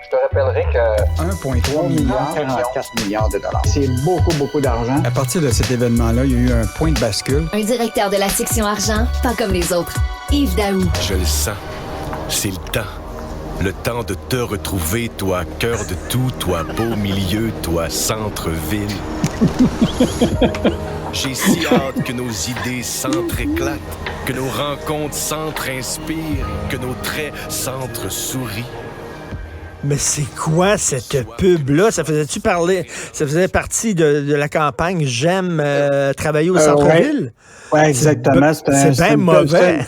Je te rappellerai que 1,3 milliard, 44 milliards de dollars. c'est beaucoup, beaucoup d'argent. À partir de cet événement-là, il y a eu un point de bascule. Un directeur de la section argent, pas comme les autres. Yves Daou. Je le sens. C'est le temps. Le temps de te retrouver, toi, cœur de tout, toi, beau milieu, toi, centre-ville. J'ai si hâte que nos idées s'entre-éclatent, que nos rencontres s'entre-inspirent, que nos traits s'entre-sourient. Mais c'est quoi cette pub-là? Ça faisait partie de la campagne J'aime travailler au centre-ville? Oui, exactement. C'est bien mauvais.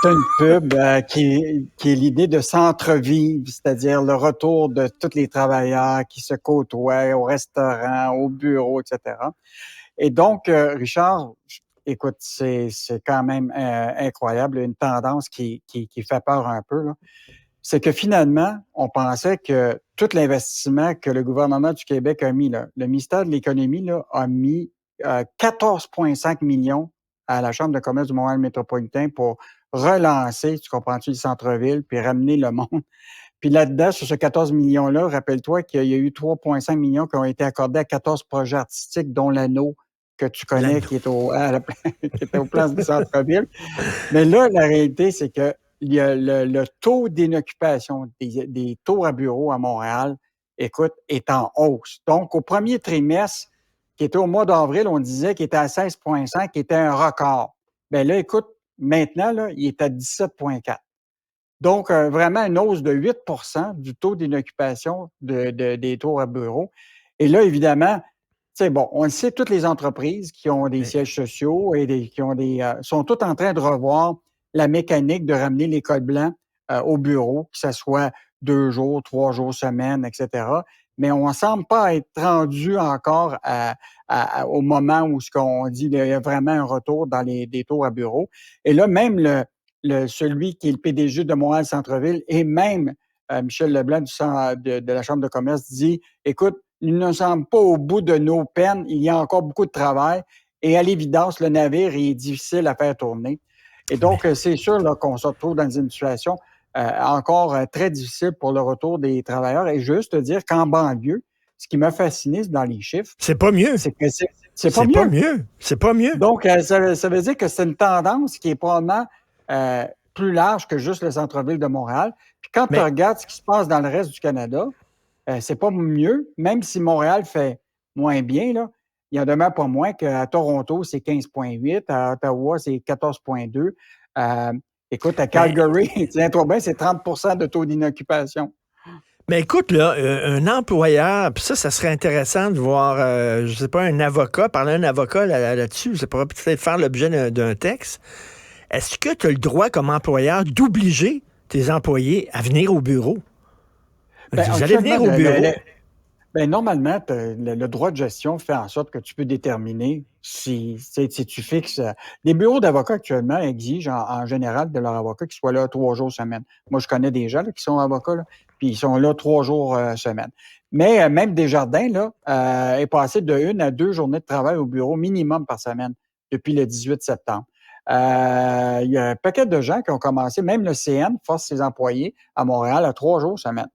C'est une pub qui est l'idée de centre-ville, c'est-à-dire le retour de tous les travailleurs qui se côtoient au restaurant, au bureau, etc. Et donc, Richard, écoute, c'est quand même incroyable, une tendance qui fait peur un peu, là. C'est que finalement, on pensait que tout l'investissement que le gouvernement du Québec a mis, là, le ministère de l'Économie là, a mis 14,5 millions à la Chambre de commerce du Montréal métropolitain pour relancer, tu comprends-tu, le centre-ville, puis ramener le monde. Puis là-dedans, sur ce 14 millions-là, rappelle-toi qu'il y a eu 3,5 millions qui ont été accordés à 14 projets artistiques, dont l'anneau que tu connais, qui est qui était au plan du centre-ville. Mais là, la réalité, c'est que il y a le taux d'inoccupation des tours à bureaux à Montréal, écoute, est en hausse. Donc, au premier trimestre, qui était au mois d'avril, on disait qu'il était à 16,5, qui était un record. Bien là, écoute, maintenant, là, il est à 17,4. Donc, vraiment une hausse de 8 du taux d'inoccupation des tours à bureaux. Et là, évidemment, tu sais, bon, on le sait, toutes les entreprises qui ont des sièges sociaux et qui ont sont toutes en train de revoir la mécanique de ramener les cols blancs au bureau, que ce soit 2 jours, 3 jours, semaine, etc. Mais on ne semble pas être rendu encore au moment où ce qu'on dit il y a vraiment un retour dans des tours à bureau. Et là, même celui qui est le PDG de Montréal Centre-Ville et même Michel Leblanc de la Chambre de commerce dit, écoute, il ne semble pas au bout de nos peines, il y a encore beaucoup de travail et à l'évidence, le navire est difficile à faire tourner. Et donc, c'est sûr là, qu'on se retrouve dans une situation encore très difficile pour le retour des travailleurs. Et juste te dire qu'en banlieue, ce qui m'a fasciné dans les chiffres... C'est pas mieux. C'est que c'est pas mieux. C'est pas mieux. Donc, ça veut dire que c'est une tendance qui est probablement plus large que juste le centre-ville de Montréal. Puis quand tu regardes ce qui se passe dans le reste du Canada, c'est pas mieux, même si Montréal fait moins bien, là. Il en demeure pas moins qu'à Toronto, c'est 15,8. À Ottawa, c'est 14,2. Écoute, à Calgary, tiens-toi bien, c'est 30 de taux d'inoccupation. Mais écoute, là, un employeur, puis ça serait intéressant de voir, je sais pas, un avocat, parler à un avocat là-dessus, ça pourrait peut-être faire l'objet d'un texte. Est-ce que tu as le droit, comme employeur, d'obliger tes employés à venir au bureau? Vous allez venir au bureau. Normalement, le droit de gestion fait en sorte que tu peux déterminer si tu fixes... Les bureaux d'avocats actuellement exigent en général de leurs avocats qu'ils soient là 3 jours semaine. Moi, je connais des gens là, qui sont avocats, là, puis ils sont là 3 jours semaine. Mais même Desjardins là, est passé de 1 à 2 journées de travail au bureau minimum par semaine depuis le 18 septembre. Il y a un paquet de gens qui ont commencé, même le CN force ses employés à Montréal à 3 jours semaine.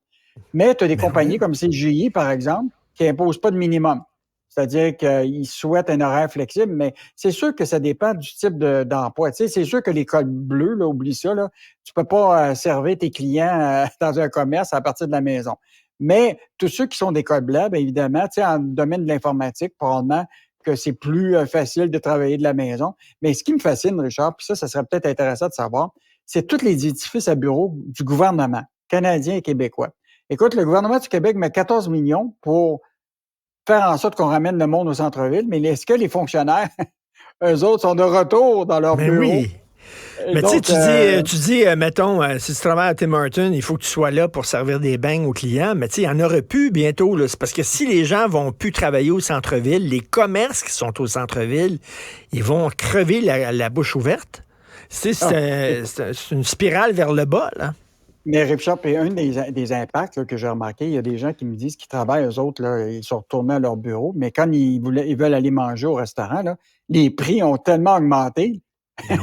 Mais tu as des compagnies comme CGI, par exemple, qui n'imposent pas de minimum. C'est-à-dire qu'ils souhaitent un horaire flexible, mais c'est sûr que ça dépend du type d'emploi. Tu sais, c'est sûr que les cols bleus, là, oublie ça, là, tu peux pas servir tes clients dans un commerce à partir de la maison. Mais tous ceux qui sont des cols blancs, bien évidemment, tu sais, en domaine de l'informatique, probablement que c'est plus facile de travailler de la maison. Mais ce qui me fascine, Richard, puis ça serait peut-être intéressant de savoir, c'est tous les édifices à bureaux du gouvernement canadien et québécois. Écoute, le gouvernement du Québec met 14 millions pour faire en sorte qu'on ramène le monde au centre-ville, mais est-ce que les fonctionnaires, eux autres, sont de retour dans leur bureau? Oui. Mais donc, tu dis, mettons, si tu travailles à Tim Hortons, il faut que tu sois là pour servir des beignes aux clients, mais tu sais, il n'y en aurait plus bientôt. Là. C'est parce que si les gens vont plus travailler au centre-ville, les commerces qui sont au centre-ville, ils vont crever la bouche ouverte. C'est une spirale vers le bas, là. Mais Richard, et un des impacts là, que j'ai remarqué, il y a des gens qui me disent qu'ils travaillent, eux autres, là, ils sont retournés à leur bureau, mais quand ils veulent aller manger au restaurant, là, les prix ont tellement augmenté,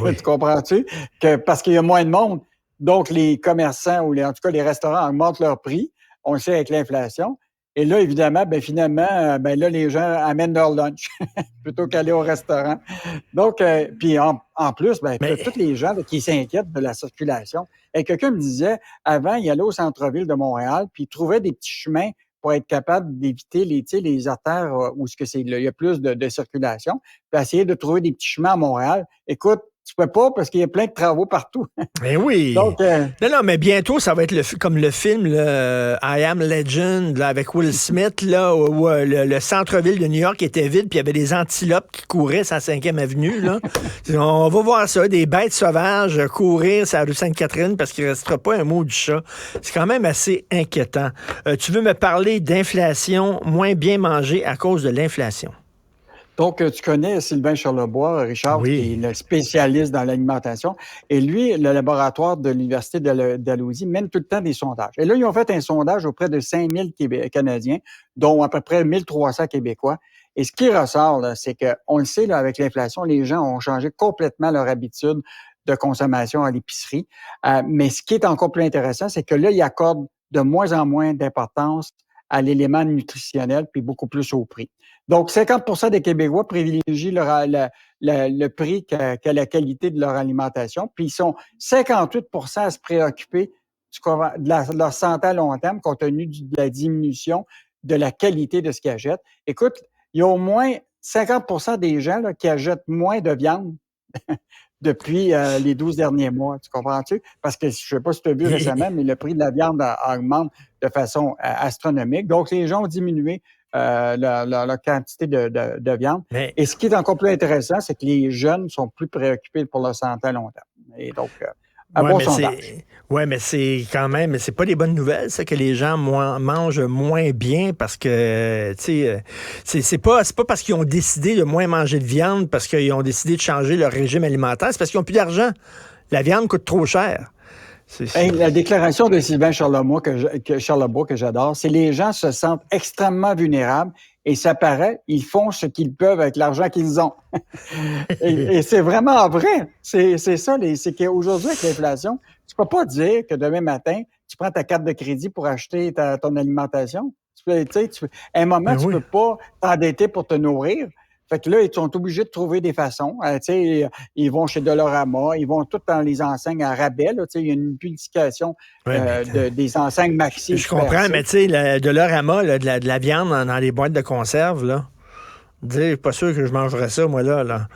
oui. Tu comprends-tu, que parce qu'il y a moins de monde, donc les commerçants ou en tout cas les restaurants augmentent leurs prix, on le sait avec l'inflation. Et là, évidemment, finalement, là, les gens amènent leur lunch plutôt qu'aller au restaurant. Donc, puis en plus, tous les gens là, qui s'inquiètent de la circulation. Et quelqu'un me disait, avant, il allait au centre-ville de Montréal, puis il trouvait des petits chemins pour être capable d'éviter les artères où il y a plus de circulation, puis essayer de trouver des petits chemins à Montréal. Écoute, tu peux pas parce qu'il y a plein de travaux partout. Mais oui. Donc, non, mais bientôt, ça va être comme le film I Am Legend là, avec Will Smith, là, où le centre-ville de New York était vide, puis il y avait des antilopes qui couraient sur la 5e avenue. Là. On va voir ça, des bêtes sauvages courir sur la rue Sainte-Catherine parce qu'il ne restera pas un mot du chat. C'est quand même assez inquiétant. Tu veux me parler d'inflation, moins bien manger à cause de l'inflation? Donc, tu connais Sylvain Charlebois, Richard, qui est le spécialiste dans l'alimentation. Et lui, le laboratoire de l'Université de Dalhousie mène tout le temps des sondages. Et là, ils ont fait un sondage auprès de 5000 Canadiens, dont à peu près 1300 Québécois. Et ce qui ressort, là, c'est qu'on le sait, là, avec l'inflation, les gens ont changé complètement leur habitude de consommation à l'épicerie. Mais ce qui est encore plus intéressant, c'est que là, ils accordent de moins en moins d'importance à l'élément nutritionnel, puis beaucoup plus au prix. Donc, 50% des Québécois privilégient le prix que la qualité de leur alimentation, puis ils sont 58% à se préoccuper de leur santé à long terme, compte tenu de la diminution de la qualité de ce qu'ils achètent. Écoute, il y a au moins 50% des gens là, qui achètent moins de viande depuis les 12 derniers mois. Tu comprends-tu? Parce que je ne sais pas si tu as vu récemment, mais le prix de la viande augmente de façon astronomique. Donc, les gens ont diminué la quantité de viande. Et ce qui est encore plus intéressant, c'est que les jeunes sont plus préoccupés pour leur santé à long terme. Et donc, mais c'est quand même, c'est pas des bonnes nouvelles, ça, que les gens mangent moins bien parce que, tu sais, c'est pas parce qu'ils ont décidé de moins manger de viande parce qu'ils ont décidé de changer leur régime alimentaire, c'est parce qu'ils ont plus d'argent. La viande coûte trop cher. La déclaration de Sylvain Charlebois que j'adore, c'est les gens se sentent extrêmement vulnérables et ça paraît, ils font ce qu'ils peuvent avec l'argent qu'ils ont. et c'est vraiment vrai. C'est ça, c'est qu'aujourd'hui, avec l'inflation, tu peux pas dire que demain matin, tu prends ta carte de crédit pour acheter ton alimentation. À un moment, tu peux pas t'endetter pour te nourrir. Fait que là, ils sont obligés de trouver des façons. Ils vont chez Dollarama, ils vont tout dans les enseignes à rabais. Là, il y a une publication des enseignes Maxi. Je comprends, mais tu sais, Dollarama, là, de la viande dans les boîtes de conserve, là. Pas sûr que je mangerais ça, moi, là.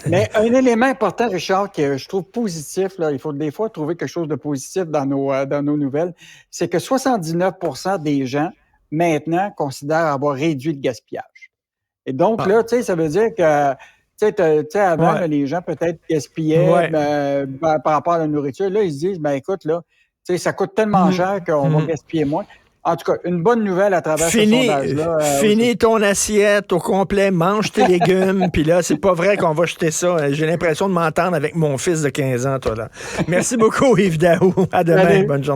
Mais un élément important, Richard, que je trouve positif, là, il faut des fois trouver quelque chose de positif dans nos nouvelles, c'est que 79% des gens, maintenant, considèrent avoir réduit le gaspillage. Et donc, là, tu sais, ça veut dire que, tu sais, avant, là, les gens peut-être gaspillaient par rapport à la nourriture. Là, ils se disent, écoute, là, tu sais, ça coûte tellement cher qu'on va gaspiller moins. En tout cas, une bonne nouvelle à travers ce sondage-là. Finis ton assiette au complet, mange tes légumes, puis là, c'est pas vrai qu'on va jeter ça. J'ai l'impression de m'entendre avec mon fils de 15 ans, toi, là. Merci beaucoup, Yves Daou. À demain. Bonne journée.